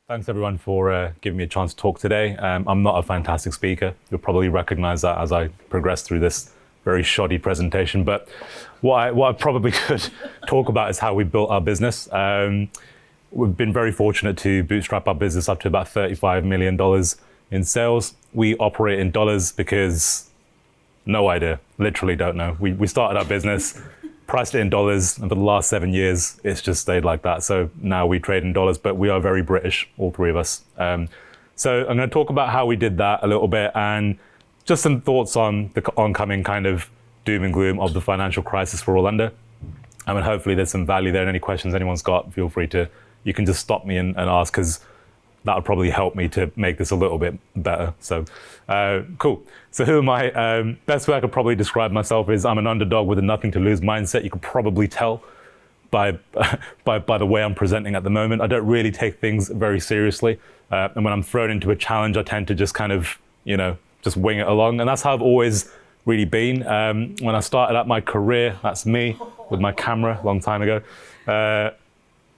Thanks everyone for giving me a chance to talk today. I'm not a fantastic speaker. You'll probably recognize that as I progress through this very shoddy presentation. But what I probably could talk about is how we built our business. We've been very fortunate to bootstrap our business up to about $35 million in sales. We operate in dollars because no idea, literally don't know. We started our business, priced it in dollars, and for the last 7 years, it's just stayed like that. So now we trade in dollars, but we are very British, all three of us. So I'm going to talk about how we did that a little bit and just some thoughts on the oncoming kind of doom and gloom of the financial crisis we're all under. I mean, hopefully there's some value there. And any questions anyone's got, feel free to, you can just stop me and ask, because that would probably help me to make this a little bit better. So, cool. So who am I? Best way I could probably describe myself is I'm an underdog with a nothing to lose mindset. You could probably tell by the way I'm presenting at the moment. I don't really take things very seriously. And when I'm thrown into a challenge, I tend to just kind of, just wing it along. And that's how I've always really been. When I started out my career, that's me with my camera a long time ago.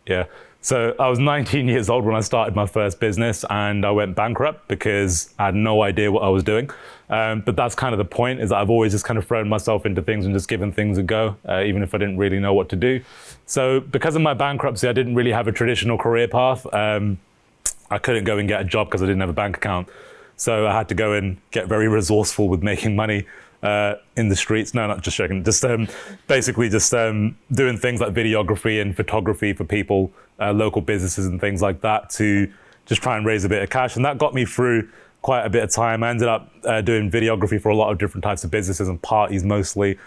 Yeah. So I was 19 years old when I started my first business, and I went bankrupt because I had no idea what I was doing. But that's kind of the point, is that I've always just kind of thrown myself into things and just given things a go, even if I didn't really know what to do. So because of my bankruptcy, I didn't really have a traditional career path. I couldn't go and get a job because I didn't have a bank account. So I had to go and get very resourceful with making money in the streets. No, not just joking. Just basically just doing things like videography and photography for people, local businesses and things like that, to just try and raise a bit of cash. And that got me through quite a bit of time. I ended up doing videography for a lot of different types of businesses and parties mostly,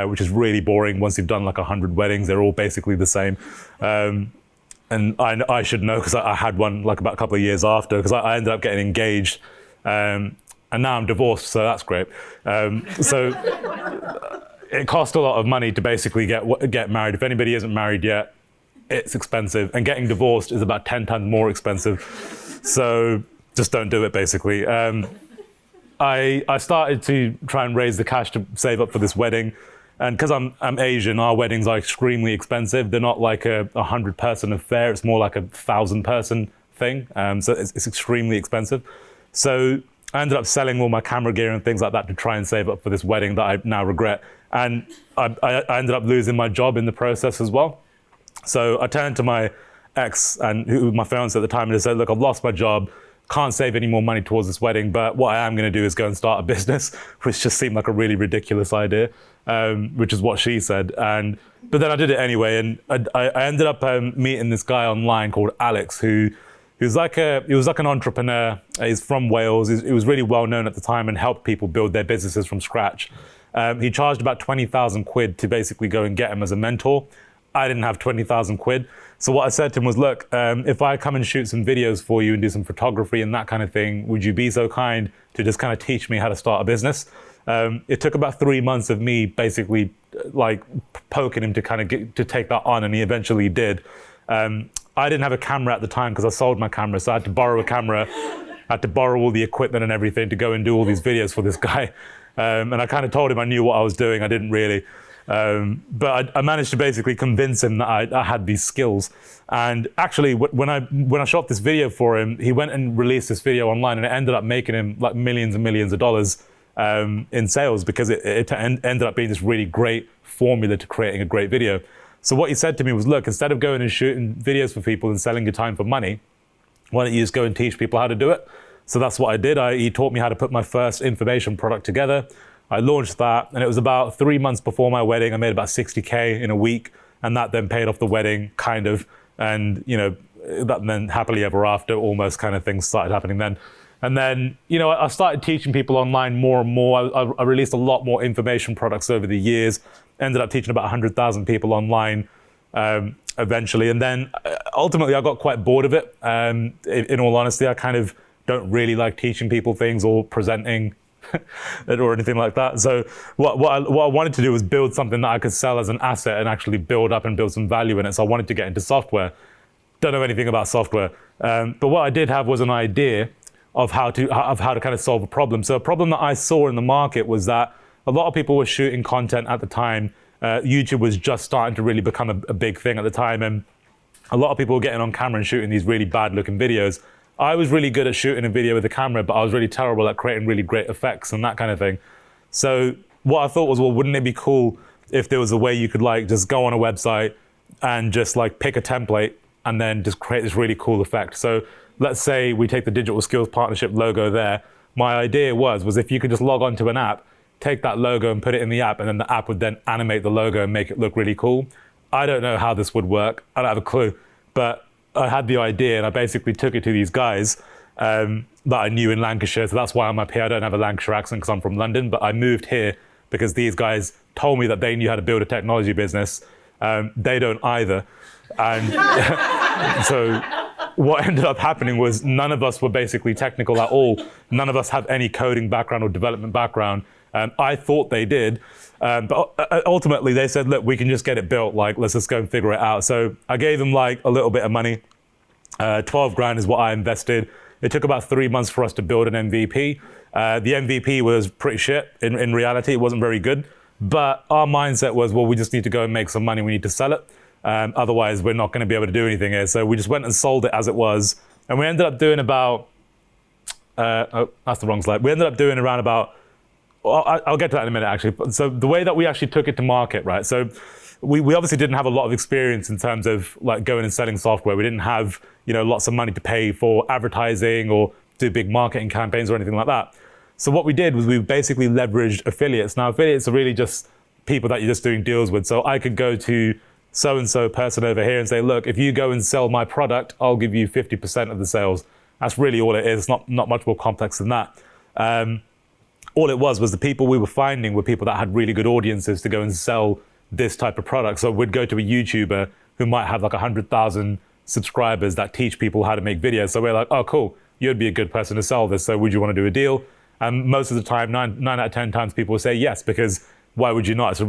which is really boring. Once you've done like 100 weddings, they're all basically the same. And I should know, because I had one like about a couple of years after, because I ended up getting engaged. And now I'm divorced, so that's great. So it cost a lot of money to basically get married. If anybody isn't married yet, it's expensive. And getting divorced is about 10 times more expensive. So just don't do it, basically. I started to try and raise the cash to save up for this wedding. And because I'm Asian, our weddings are extremely expensive. They're not like a 100-person affair. It's more like a 1,000-person thing. So it's extremely expensive. So I ended up selling all my camera gear and things like that to try and save up for this wedding that I now regret. And I ended up losing my job in the process as well. So I turned to my ex, and who was my fiance at the time, and I said, look, I've lost my job, can't save any more money towards this wedding, but what I am going to do is go and start a business, which just seemed like a really ridiculous idea, which is what she said. But then I did it anyway, and I ended up meeting this guy online called Alex, he was like an entrepreneur. He's from Wales. He was really well known at the time and helped people build their businesses from scratch. He charged about 20,000 quid to basically go and get him as a mentor. I didn't have 20,000 quid. So what I said to him was, look, if I come and shoot some videos for you and do some photography and that kind of thing, would you be so kind to just kind of teach me how to start a business? It took about 3 months of me basically like poking him to kind of to take that on, and he eventually did. I didn't have a camera at the time because I sold my camera, so I had to borrow a camera. I had to borrow all the equipment and everything to go and do all these videos for this guy. And I kind of told him I knew what I was doing. I didn't really. But I managed to basically convince him that I had these skills. And actually, when I shot this video for him, he went and released this video online, and it ended up making him like millions and millions of dollars in sales, because it ended up being this really great formula to creating a great video. So what he said to me was, look, instead of going and shooting videos for people and selling your time for money, why don't you just go and teach people how to do it? So that's what I did. He taught me how to put my first information product together. I launched that, and it was about 3 months before my wedding. I made about 60K in a week, and that then paid off the wedding, kind of. And, that then happily ever after, almost, kind of things started happening then. And then, I started teaching people online more and more. I released a lot more information products over the years. Ended up teaching about 100,000 people online eventually. And then ultimately I got quite bored of it. In all honesty, I kind of don't really like teaching people things or presenting or anything like that. So what I wanted to do was build something that I could sell as an asset and actually build up and build some value in it. So I wanted to get into software. Don't know anything about software. But what I did have was an idea of how to kind of solve a problem. So a problem that I saw in the market was that a lot of people were shooting content at the time. YouTube was just starting to really become a big thing at the time. And a lot of people were getting on camera and shooting these really bad looking videos. I was really good at shooting a video with a camera, but I was really terrible at creating really great effects and that kind of thing. So what I thought was, well, wouldn't it be cool if there was a way you could like just go on a website and just like pick a template and then just create this really cool effect. So let's say we take the Digital Skills Partnership logo there. My idea was if you could just log onto an app, take that logo and put it in the app, and then the app would then animate the logo and make it look really cool. I don't know how this would work. I don't have a clue, but I had the idea and I basically took it to these guys that I knew in Lancashire. So that's why I'm up here. I don't have a Lancashire accent because I'm from London, but I moved here because these guys told me that they knew how to build a technology business. They don't either. And so what ended up happening was none of us were basically technical at all. None of us have any coding background or development background. I thought they did, but ultimately they said, look, we can just get it built. Like, let's just go and figure it out. So I gave them like a little bit of money. 12 grand is what I invested. It took about 3 months for us to build an MVP. The MVP was pretty shit. In reality, it wasn't very good. But our mindset was, well, we just need to go and make some money. We need to sell it. Otherwise, we're not going to be able to do anything here. So we just went and sold it as it was. And we ended up doing about, that's the wrong slide. We ended up doing around about, I'll get to that in a minute, actually. So the way that we actually took it to market, right? So we obviously didn't have a lot of experience in terms of like going and selling software. We didn't have, lots of money to pay for advertising or do big marketing campaigns or anything like that. So what we did was we basically leveraged affiliates. Now, affiliates are really just people that you're just doing deals with. So I could go to so-and-so person over here and say, look, if you go and sell my product, I'll give you 50% of the sales. That's really all it is. It's not much more complex than that. All it was the people we were finding were people that had really good audiences to go and sell this type of product. So we'd go to a YouTuber who might have like 100,000 subscribers that teach people how to make videos. So we're like, oh, cool, you'd be a good person to sell this. So would you want to do a deal? And most of the time, nine out of 10 times, people will say yes, because why would you not? It's a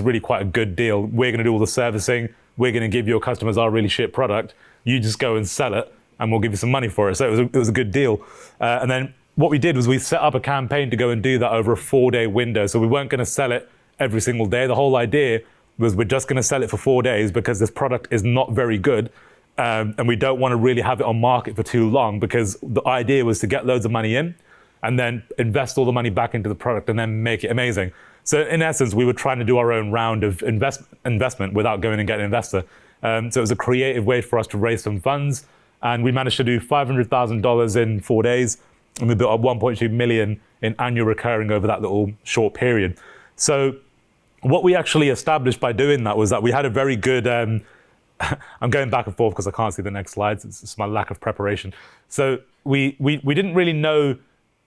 really quite a good deal. We're going to do all the servicing. We're going to give your customers our really shit product. You just go and sell it, and we'll give you some money for it. So it was a good deal. And then what we did was we set up a campaign to go and do that over a 4-day window. So we weren't going to sell it every single day. The whole idea was we're just going to sell it for 4 days because this product is not very good. And we don't want to really have it on market for too long, because the idea was to get loads of money in and then invest all the money back into the product and then make it amazing. So in essence, we were trying to do our own round of investment without going and getting an investor. So it was a creative way for us to raise some funds. And we managed to do $500,000 in 4 days. And we built up 1.2 million in annual recurring over that little short period. So what we actually established by doing that was that we had a very good, I'm going back and forth because I can't see the next slides. It's my lack of preparation. So we didn't really know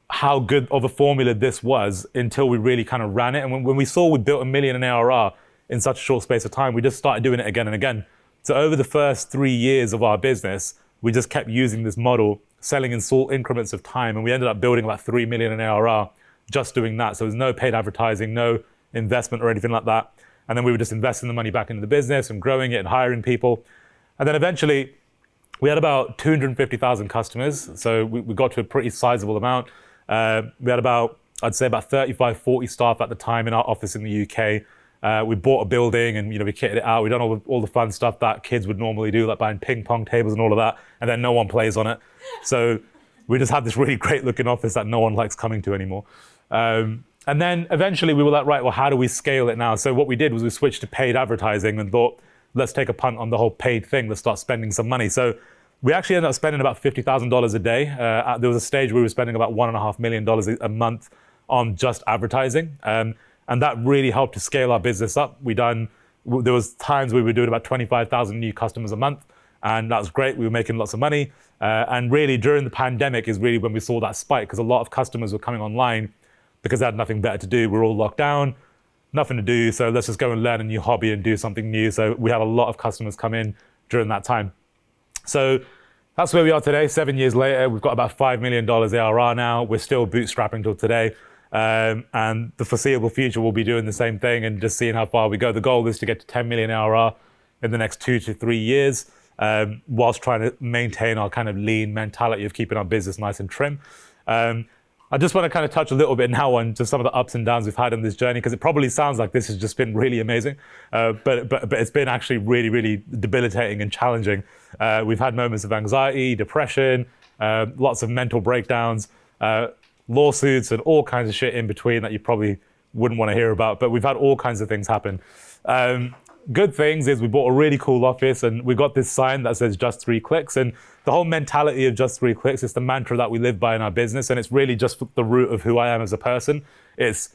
how good of a formula this was until we really kind of ran it. And when we saw we built $1 million in ARR in such a short space of time, we just started doing it again and again. So over the first 3 years of our business, we just kept using this model, selling in small increments of time. And we ended up building about 3 million in ARR just doing that. So there's no paid advertising, no investment or anything like that. And then we were just investing the money back into the business and growing it and hiring people. And then eventually we had about 250,000 customers. So we got to a pretty sizable amount. We had about, I'd say about 35, 40 staff at the time in our office in the UK. We bought a building and we kitted it out. We done all the fun stuff that kids would normally do, like buying ping pong tables and all of that. And then no one plays on it. So we just had this really great looking office that no one likes coming to anymore. And then eventually we were like, right, well, how do we scale it now? So what we did was we switched to paid advertising and thought, let's take a punt on the whole paid thing. Let's start spending some money. So we actually ended up spending about $50,000 a day. There was a stage where we were spending about $1.5 million a month on just advertising. And that really helped to scale our business up. There was times we were doing about 25,000 new customers a month. And that was great. We were making lots of money. And really during the pandemic is really when we saw that spike, because a lot of customers were coming online because they had nothing better to do. We're all locked down, nothing to do. So let's just go and learn a new hobby and do something new. So we had a lot of customers come in during that time. So that's where we are today. 7 years later, we've got about $5 million ARR now. We're still bootstrapping till today. And the foreseeable future will be doing the same thing and just seeing how far we go. The goal is to get to 10 million ARR in the next 2 to 3 years, whilst trying to maintain our kind of lean mentality of keeping our business nice and trim. I just want to kind of touch a little bit now on just some of the ups and downs we've had in this journey, because it probably sounds like this has just been really amazing, but it's been actually really, really debilitating and challenging. We've had moments of anxiety, depression, lots of mental breakdowns, lawsuits, and all kinds of shit in between that you probably wouldn't want to hear about. But we've had all kinds of things happen. Good things is we bought a really cool office, and we got this sign that says just 3 clicks. And the whole mentality of just 3 clicks is the mantra that we live by in our business. And it's really just the root of who I am as a person. It's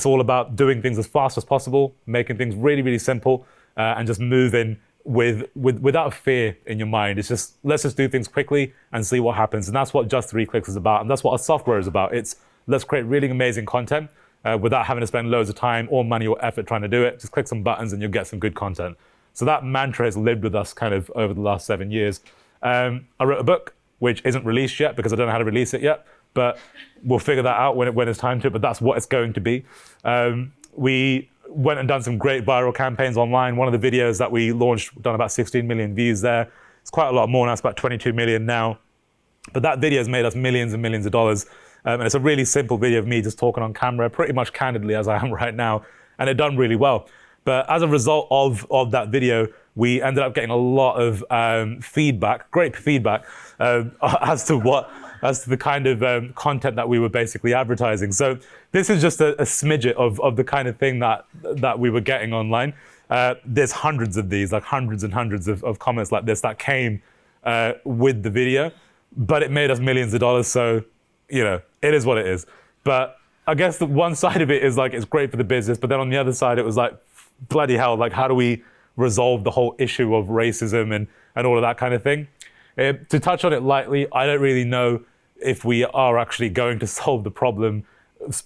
all about doing things as fast as possible, making things really, really simple, and just moving without fear in your mind. It's just, let's just do things quickly and see what happens. And that's what just 3 clicks is about. And that's what our software is about. It's let's create really amazing content without having to spend loads of time or money or effort trying to do it. Just click some buttons and you'll get some good content. So that mantra has lived with us kind of over the last 7 years. I wrote a book, which isn't released yet because I don't know how to release it yet, but we'll figure that out when it's time to, but that's what it's going to be. We went and done some great viral campaigns online. One of the videos that we launched, done about 16 million views there. It's quite a lot more now, it's about 22 million now. But that video has made us millions and millions of dollars. And it's a really simple video of me just talking on camera, pretty much candidly as I am right now. And it done really well. But as a result of that video, we ended up getting a lot of feedback, great feedback, as to the kind of content that we were basically advertising. So this is just a smidget of the kind of thing that we were getting online. There's hundreds of these, like hundreds and hundreds of comments like this that came with the video, but it made us millions of dollars. So, you know, it is what it is. But I guess the one side of it is like, it's great for the business, but then on the other side, it was like, bloody hell, like how do we resolve the whole issue of racism and all of that kind of thing? To touch on it lightly, I don't really know if we are actually going to solve the problem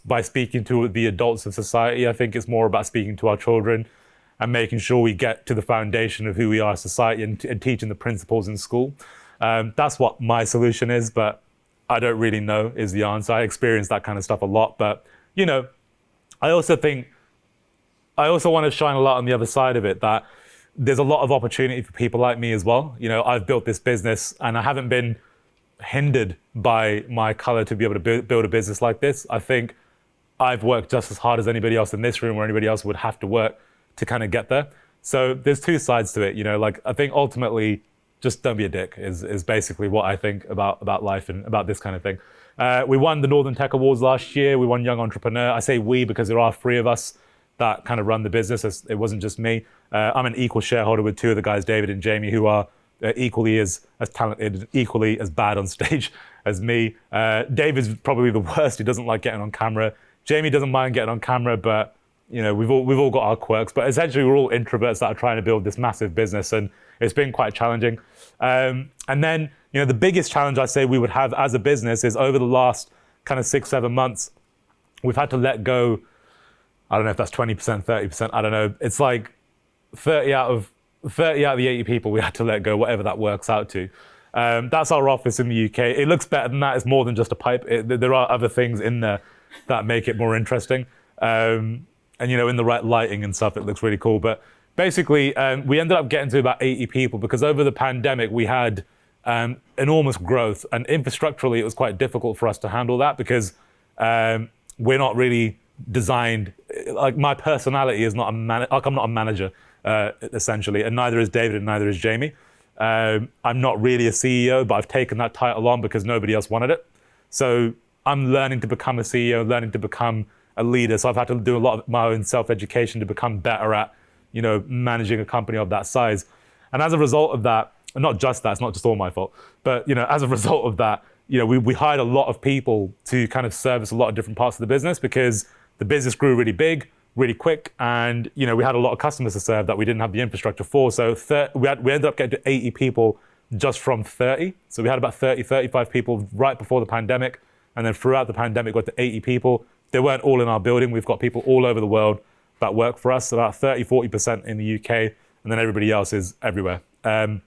by speaking to the adults of society. I think it's more about speaking to our children and making sure we get to the foundation of who we are as society and teaching the principles in school. That's what my solution is, but I don't really know is the answer. I experience that kind of stuff a lot, but you know, I also want to shine a light on the other side of it, that there's a lot of opportunity for people like me as well. You know, I've built this business and I haven't been hindered by my color to be able to build a business like this. I think I've worked just as hard as anybody else in this room or anybody else would have to work to kind of get there. So there's 2 sides to it, you know, like I think ultimately just don't be a dick is basically what I think about life and about this kind of thing. We won the Northern Tech Awards last year. We won Young Entrepreneur. I say we because there are 3 of us that kind of run the business. It wasn't just me. I'm an equal shareholder with 2 of the guys, David and Jamie, who are equally as talented, equally as bad on stage as me. David's probably the worst. He doesn't like getting on camera. Jamie doesn't mind getting on camera, but you know, we've all got our quirks. But essentially, we're all introverts that are trying to build this massive business, and it's been quite challenging. And then, you know, the biggest challenge I say we would have as a business is over the last kind of 6-7 months, we've had to let go. I don't know if that's 20%, 30%. I don't know. It's like 30 out of the 80 people we had to let go, whatever that works out to. That's our office in the UK. It looks better than that. It's more than just a pipe. There are other things in there that make it more interesting. And, you know, in the right lighting and stuff, it looks really cool. But basically, we ended up getting to about 80 people because over the pandemic, we had enormous growth. And infrastructurally, it was quite difficult for us to handle that because we're not really designed, like my personality is not I'm not a manager, essentially, and neither is David and neither is Jamie. I'm not really a CEO, but I've taken that title on because nobody else wanted it. So I'm learning to become a CEO, learning to become a leader. So I've had to do a lot of my own self-education to become better at, you know, managing a company of that size. And as a result of that, and not just that, it's not just all my fault, but, you know, as a result of that, you know, we hired a lot of people to kind of service a lot of different parts of the business because the business grew really big, really quick, and you know we had a lot of customers to serve that we didn't have the infrastructure for. So we ended up getting to 80 people just from 30. So we had about 30, 35 people right before the pandemic, and then throughout the pandemic got to 80 people. They weren't all in our building. We've got people all over the world that work for us, about 30, 40% in the UK, and then everybody else is everywhere. So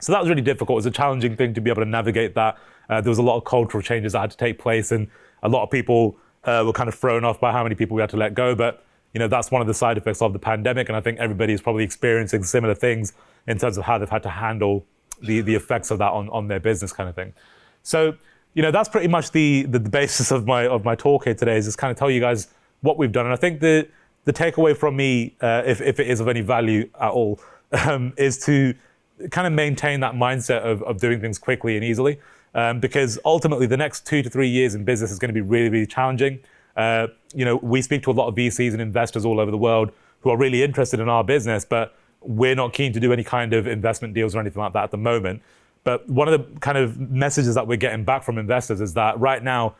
that was really difficult. It was a challenging thing to be able to navigate that. There was a lot of cultural changes that had to take place, and a lot of people were kind of thrown off by how many people we had to let go. But you know, that's one of the side effects of the pandemic, and I think everybody's probably experiencing similar things in terms of how they've had to handle the effects of that on their business kind of thing. So that's pretty much the basis of my talk here today, is just kind of tell you guys what we've done. And I think the takeaway from me, if it is of any value at all, is to kind of maintain that mindset of doing things quickly and easily, because ultimately the next 2 to 3 years in business is going to be really, really challenging. We speak to a lot of VCs and investors all over the world who are really interested in our business, but we're not keen to do any kind of investment deals or anything like that at the moment. But one of the kind of messages that we're getting back from investors is that right now,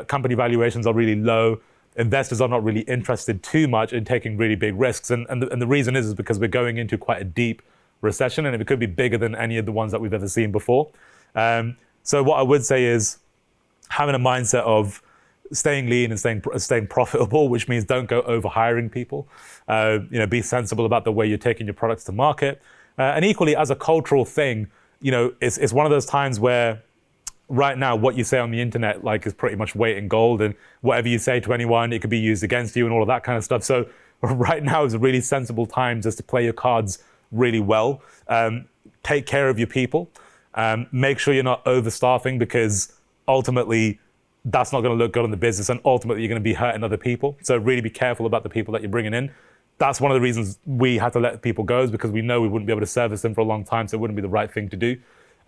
company valuations are really low. Investors are not really interested too much in taking really big risks. And the reason is because we're going into quite a deep recession, and it could be bigger than any of the ones that we've ever seen before. So what I would say is having a mindset of staying lean and staying profitable, which means don't go over hiring people. Be sensible about the way you're taking your products to market. And equally, as a cultural thing, it's one of those times where right now what you say on the internet is pretty much weight in gold, and whatever you say to anyone, it could be used against you and all of that kind of stuff. So right now is a really sensible time just to play your cards really well. Take care of your people. Make sure you're not overstaffing, because ultimately that's not going to look good on the business, and ultimately you're going to be hurting other people. So really be careful about the people that you're bringing in. That's one of the reasons we had to let people go, is because we know we wouldn't be able to service them for a long time, so it wouldn't be the right thing to do.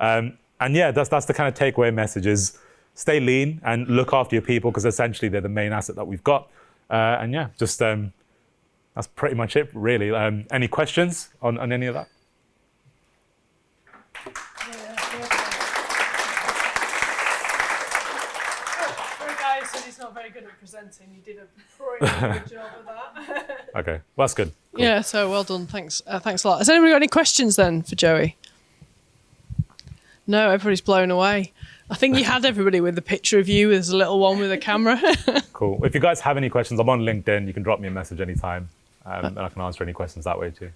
And yeah, that's the kind of takeaway message, is stay lean and look after your people, because essentially they're the main asset that we've got. And yeah, just that's pretty much it, really. Any questions on any of that? He's not very good at presenting. You did a pretty good job of that. Okay, well, that's good. Cool. Yeah, so well done. Thanks a lot. Has anybody got any questions then for Joey? No, everybody's blown away. I think you had everybody with the picture of you as a little one with a camera. Cool. If you guys have any questions, I'm on LinkedIn. You can drop me a message anytime, and I can answer any questions that way too.